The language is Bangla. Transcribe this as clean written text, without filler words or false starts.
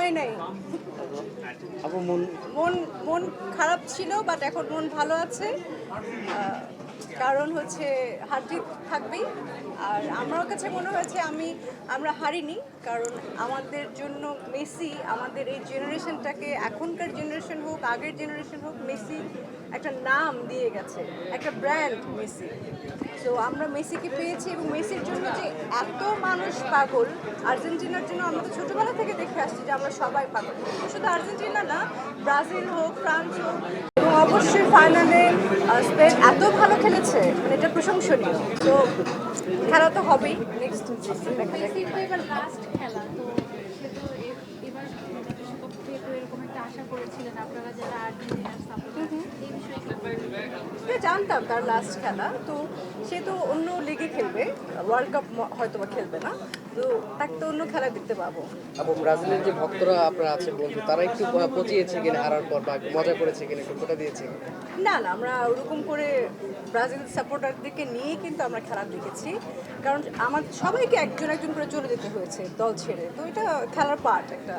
হয় নাই। আপু মন মন মন খারাপ ছিল, বাট এখন মন ভালো আছে। কারণ হচ্ছে হার জিত থাকবেই। আর আমার কাছে মনে হয়েছে আমরা হারিনি, কারণ আমাদের জন্য মেসি আমাদের এই জেনারেশনটাকে, এখনকার জেনারেশন হোক আগের জেনারেশন হোক, মেসি একটা নাম দিয়ে গেছে, একটা ব্র্যান্ড মেসি। তো আমরা মেসিকে পেয়েছি, এবং মেসির জন্য যে এত মানুষ পাগল, আর্জেন্টিনার জন্য আমরা তো ছোটোবেলা থেকে দেখে আসছি যে আমরা সবাই পাগল। শুধু আর্জেন্টিনা না, ব্রাজিল হোক, ফ্রান্স হোক, এবং অবশ্যই ফাইনালে স্পেন এত ভালো খেলেছে, মানে এটা প্রশংসনীয়। তো খেলা তো হবেই, নেক্সট দেখা যাক। মেসির তো এবার লাস্ট খেলা, তো সে তো এবার বিশ্বকাপ থেকে তো এরকম একটা আশা করেছিলেন আপনারা যারা আর্জেন্টিনার সাপোর্টার, এই বিষয়ে কি বলবেন? এটা জানতাম তার লাস্ট খেলা, তো সে তো অন্য লিগে খেলবে, ওয়ার্ল্ড কাপ হয়তো বা খেলবে না, তো তাকে তো অন্য খেলা দেখতে পাবো। আপু ব্রাজিলের যে ভক্তরা আপনারা আছেন বলতে, তারা একটু পচিয়েছে কিনা হারার পর, বা মজা করেছে কিনা, একটু ফোটা দিয়েছে কিনা? না না, আমরা ওরকম করে ব্রাজিল সাপোর্টারদেরকে নিয়ে কিন্তু আমরা খেলা দেখেছি, কারণ আমার সবাইকে একজন একজন করে চলে যেতে হয়েছে দল ছেড়ে, তো এটা খেলার পার্ট একটা।